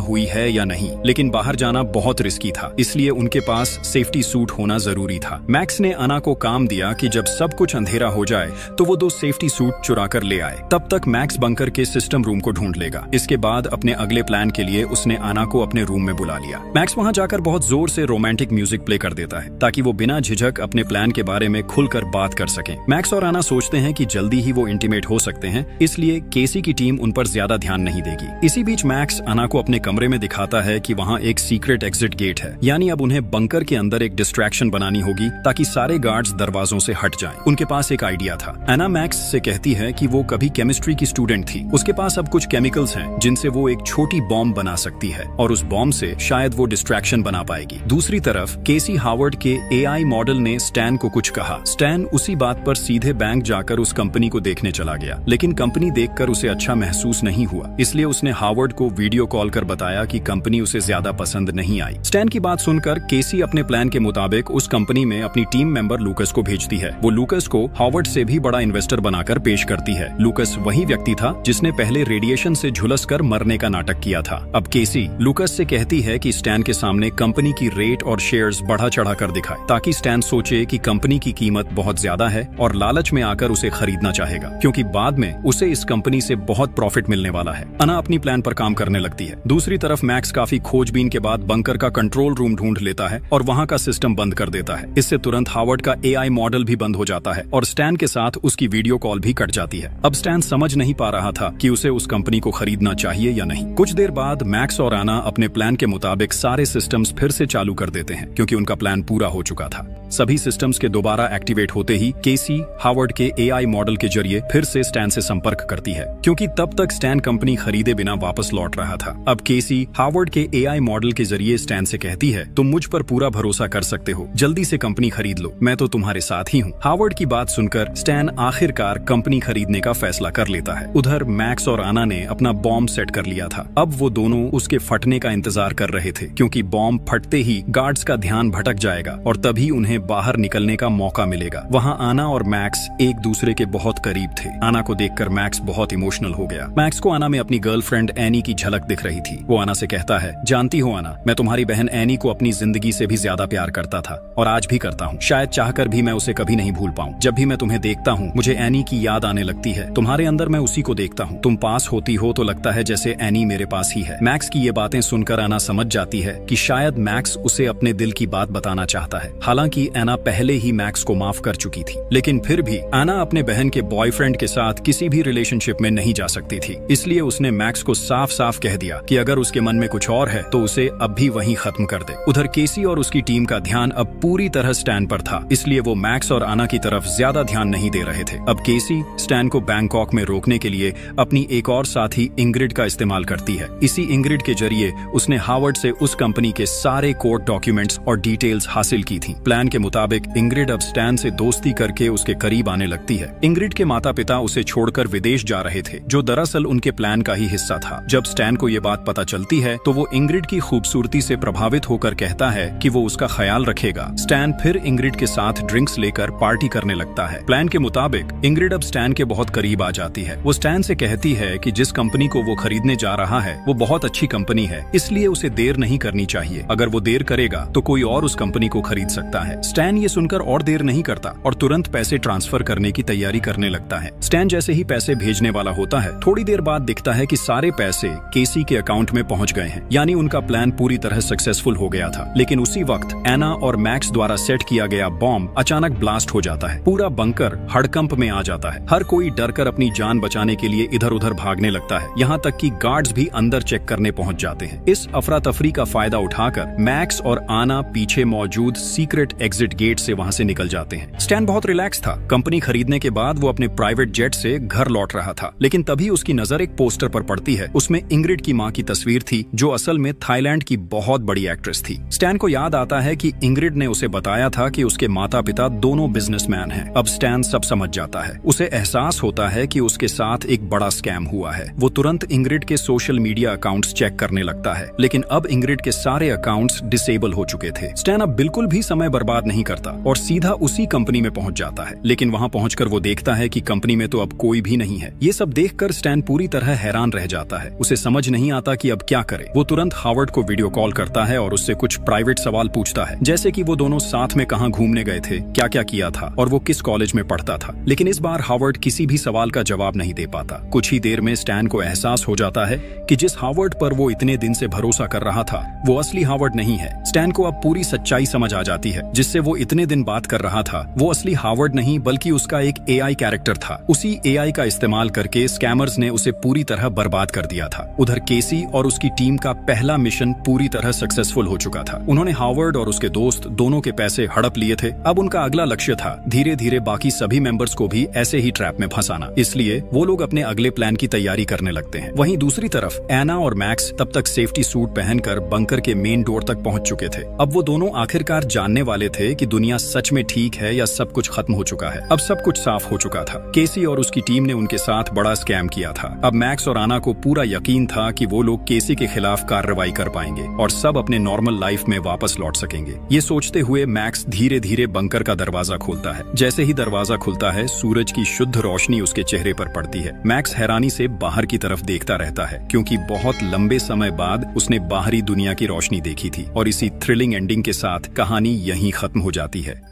हुई है या नहीं। लेकिन बाहर जाना बहुत रिस्की था, इसलिए उनके पास सेफ्टी सूट होना जरूरी था। मैक्स ने अना को काम दिया कि जब सब कुछ अंधेरा हो जाए तो वो 2 सेफ्टी सूट चुरा कर ले आए। तब तक मैक्स बंकर के सिस्टम रूम को ढूंढ लेगा। इसके बाद अपने अगले प्लान के लिए उसने अना को अपने रूम में बुला लिया। मैक्स वहां जाकर बहुत जोर से रोमांटिक म्यूजिक प्ले कर देता है ताकि वो बिना झिझक अपने प्लान के बारे में खुलकर बात कर सकें। मैक्स और आना सोचते हैं कि जल्दी ही वो इंटीमेट हो सकते हैं, इसलिए केसी की टीम उन पर ज्यादा ध्यान नहीं देगी। इसी बीच मैक्स आना को अपने कमरे में दिखाता है कि वहाँ एक सीक्रेट एग्जिट गेट है, यानी अब उन्हें बंकर के अंदर एक डिस्ट्रैक्शन बनानी होगी ताकि सारे गार्ड्स दरवाजों से हट जाएं। उनके पास एक आइडिया था। एना मैक्स से कहती है कि वो कभी केमिस्ट्री की स्टूडेंट थी, उसके पास अब कुछ केमिकल्स हैं जिनसे वो एक छोटी बॉम्ब बना सकती है और उस बॉम्ब से शायद वो डिस्ट्रैक्शन बना पाएगी। दूसरी तरफ केसी हावर्ड के एआई मॉडल ने स्टैन को कुछ कहा। स्टैन उसी बात पर सीधे बैंक जाकर उस कंपनी को देखने चला गया, लेकिन कंपनी देखकर उसे अच्छा महसूस नहीं हुआ, इसलिए उसने हावर्ड को वीडियो कॉल कर बताया कि कंपनी उसे ज्यादा पसंद नहीं आई। स्टैन की बात सुनकर केसी अपने प्लान के मुताबिक उस कंपनी में अपनी टीम मेंबर लूकस को भेजती है। वो लूकस को हावर्ड से भी बड़ा इन्वेस्टर बनाकर पेश करती है। लूकस वही व्यक्ति था जिसने पहले रेडिएशन से झुलस कर मरने का नाटक किया था। अब केसी लूकस से कहती है कि स्टैन के सामने कंपनी की रेट और शेयर्स बढ़ा चढ़ा कर दिखाए ताकि स्टैन सोचे कि कंपनी की कीमत बहुत ज्यादा है और लालच में आकर उसे खरीदना चाहेगा, क्योंकि बाद में उसे इस कंपनी से बहुत प्रॉफिट मिलने वाला है। अना अपनी प्लान पर काम करने लगती है। दूसरी तरफ मैक्स काफी खोजबीन के बाद बंकर का कंट्रोल रूम ढूंढ लेता है और वहां का सिस्टम बंद कर देता है। इससे तुरंत हावर्ड का एआई मॉडल भी बंद हो जाता है और स्टैन के साथ उसकी वीडियो कॉल भी कट जाती है। अब स्टैन समझ नहीं पा रहा था कि उसे उस कंपनी को खरीदना चाहिए या नहीं। कुछ देर बाद मैक्स और आना अपने प्लान के मुताबिक सारे सिस्टम्स फिर से चालू कर देते हैं क्योंकि उनका प्लान पूरा हो चुका था। सभी सिस्टम्स के दोबारा एक्टिवेट होते ही केसी हावर्ड के एआई मॉडल के जरिए फिर से स्टैन से संपर्क करती है, क्योंकि तब तक स्टैन कंपनी खरीदे बिना वापस लौट रहा था। अब केसी हावर्ड के एआई मॉडल के जरिए स्टैन से कहती है, तुम मुझ पर पूरा भरोसा कर सकते हो, जल्दी से कंपनी खरीद लो, मैं तो तुम्हारे साथ ही हूँ। हावर्ड की बात सुनकर स्टैन आखिरकार कंपनी खरीदने का फैसला कर लेता है। उधर मैक्स और आना ने अपना बॉम्ब सेट कर लिया था। अब वो दोनों उसके फटने का इंतजार कर रहे थे, क्योंकि बॉम्ब फटते ही गार्ड्स का ध्यान भटक जाएगा और तभी उन्हें बाहर निकलने का मौका मिलेगा। वहाँ आना और मैक्स एक दूसरे के बहुत करीब थे। आना को देखकर मैक्स बहुत इमोशनल हो गया। मैक्स को आना में अपनी गर्लफ्रेंड एनी की झलक दिख रही थी। वो आना से कहता है, जानती हो आना, मैं तुम्हारी बहन एनी को अपनी जिंदगी से भी ज्यादा प्यार करता था और आज भी करता हूँ। शायद चाहकर भी मैं उसे कभी नहीं भूल पाऊँ। जब भी मैं तुम्हें देखता हूँ मुझे एनी की याद आने लगती है। तुम्हारे अंदर मैं उसी को देखता हूँ। तुम पास होती हो तो लगता है जैसे एनी मेरे पास ही है। मैक्स की ये बातें सुनकर आना समझ जाती है कि शायद मैक्स उसे अपने दिल की बात बताना चाहता है। हालांकि एना पहले ही मैक्स को माफ कर चुकी थी, लेकिन फिर भी आना अपने बहन के बॉयफ्रेंड के साथ किसी भी रिलेशनशिप में नहीं जा सकती थी। इसलिए उसने मैक्स को साफ साफ कह दिया कि अगर उसके मन में कुछ और है तो उसे अब भी वहीं खत्म कर दे। उधर केसी और उसकी टीम का ध्यान अब पूरी तरह स्टैन पर था, इसलिए वो मैक्स और आना की तरफ ज्यादा ध्यान नहीं दे रहे थे। अब केसी स्टैन को बैंकॉक में रोकने के लिए अपनी एक और साथी इंग्रिड का इस्तेमाल करती है। इसी इंग्रिड के जरिए उसने हावर्ड से उस कंपनी के सारे कोर्ट डॉक्यूमेंट्स डॉक्यूमेंट्स और डिटेल्स हासिल की थी। प्लान के मुताबिक इंग्रिड अब स्टैन से दोस्ती करके उसके करीब आने लगती है। इंग्रिड के माता पिता उसे छोड़कर विदेश जा रहे थे, जो दरअसल उनके प्लान का ही हिस्सा था। जब स्टैन को ये बात पता चलती है तो वो इंग्रिड की खूबसूरती से प्रभावित होकर कहता है कि वो उसका ख्याल रखेगा। स्टैन फिर इंग्रिड के साथ ड्रिंक्स लेकर पार्टी करने लगता है। प्लान के मुताबिक इंग्रिड अब स्टैन के बहुत करीब आ जाती है। वो स्टैन से कहती है कि जिस कंपनी को वो खरीदने जा रहा है वो बहुत अच्छी कंपनी है, इसलिए उसे देर नहीं करनी चाहिए। अगर वो देर करेगा तो कोई और उस कंपनी को खरीद सकता है। स्टैन ये सुनकर और देर नहीं करता और तुरंत पैसे ट्रांसफर करने की तैयारी करने लगता है। स्टैन जैसे ही पैसे भेजने वाला होता है, थोड़ी देर बाद दिखता है कि सारे पैसे केसी के अकाउंट में पहुंच गए हैं, यानी उनका प्लान पूरी तरह सक्सेसफुल हो गया था। लेकिन उसी वक्त एना और मैक्स द्वारा सेट किया गया बॉम्ब अचानक ब्लास्ट हो जाता है। पूरा बंकर हड़कंप में आ जाता है। हर कोई डरकर अपनी जान बचाने के लिए इधर उधर भागने लगता है। यहाँ तक कि गार्ड्स भी अंदर चेक करने पहुंच जाते हैं। इस अफरा तफरी का फायदा उठाकर मैक्स और आना पीछे मौजूद सीक्रेट एग्जिट गेट से वहां से निकल जाते हैं। स्टैन बहुत रिलैक्स था। कंपनी खरीदने के बाद वो अपने प्राइवेट जेट से घर लौट रहा था, लेकिन तभी उसकी नजर एक पोस्टर पर पड़ती है। उसमें इंग्रिड की मां की तस्वीर थी, जो असल में थाईलैंड की बहुत बड़ी एक्ट्रेस थी। स्टैन को याद आता है कि इंग्रिड ने उसे बताया था कि उसके माता पिता दोनों बिजनेसमैन हैं। अब स्टैन सब समझ जाता है। उसे एहसास होता है कि उसके साथ एक बड़ा स्कैम हुआ है। वो तुरंत इंग्रिड के सोशल मीडिया अकाउंट्स चेक करने लगता है, लेकिन अब इंग्रिड के सारे अकाउंट्स डिसेबल हो चुके थे। स्टैन अब बिल्कुल भी समय बर्बाद नहीं करता और सीधा उसी कंपनी में पहुंच जाता है। लेकिन वहां पहुंचकर वो देखता है कि कंपनी में तो अब कोई भी नहीं है। ये सब देखकर स्टैन पूरी तरह हैरान रह जाता है। उसे समझ नहीं आता कि अब क्या करे। वो तुरंत हावर्ड को वीडियो कॉल करता है और उससे कुछ प्राइवेट सवाल पूछता है, जैसे कि वो दोनों साथ में कहां घूमने गए थे, क्या क्या किया था और वो किस कॉलेज में पढ़ता था। लेकिन इस बार हावर्ड किसी भी सवाल का जवाब नहीं दे पाता। कुछ ही देर में स्टैन को एहसास हो जाता है कि जिस हावर्ड पर वो इतने दिन से भरोसा कर रहा था वो असली हावर्ड नहीं है। स्टैन को अब पूरी सच्चाई समझ आ जाती है। जिससे वो इतने दिन बात कर रहा था वो असली हावर्ड नहीं बल्कि उसका एक एआई कैरेक्टर था। उसी एआई का इस्तेमाल करके स्कैमर्स ने उसे पूरी तरह बर्बाद कर दिया था। उधर केसी और उसकी टीम का पहला मिशन पूरी तरह सक्सेसफुल हो चुका था। उन्होंने हावर्ड और उसके दोस्त दोनों के पैसे हड़प लिए थे। अब उनका अगला लक्ष्य था धीरे धीरे बाकी सभी मेंबर्स को भी ऐसे ही ट्रैप में फंसाना। इसलिए वो लोग अपने अगले प्लान की तैयारी करने लगते हैं। वहीं दूसरी तरफ एना और मैक्स तब तक सेफ्टी सूट पहनकर बंकर के मेन डोर तक पहुंच चुके थे। अब वो दोनों आखिरकार जानने वाले थे कि दुनिया सच में ठीक है या सब कुछ खत्म हो चुका है। अब सब कुछ साफ हो चुका था। केसी और उसकी टीम ने उनके साथ बड़ा स्कैम किया था। अब मैक्स और आना को पूरा यकीन था कि वो लोग केसी के खिलाफ कार्रवाई कर पाएंगे और सब अपने नॉर्मल लाइफ में वापस लौट सकेंगे। ये सोचते हुए मैक्स धीरे धीरे बंकर का दरवाजा खोलता है। जैसे ही दरवाजा खुलता है सूरज की शुद्ध रोशनी उसके चेहरे पर पड़ती है। मैक्स हैरानी से बाहर की तरफ देखता रहता है, क्योंकि बहुत लंबे समय बाद उसने बाहरी दुनिया की रोशनी देखी थी। और इसी थ्रिलिंग एंडिंग के साथ कहानी यहीं खत्म हो जाती है।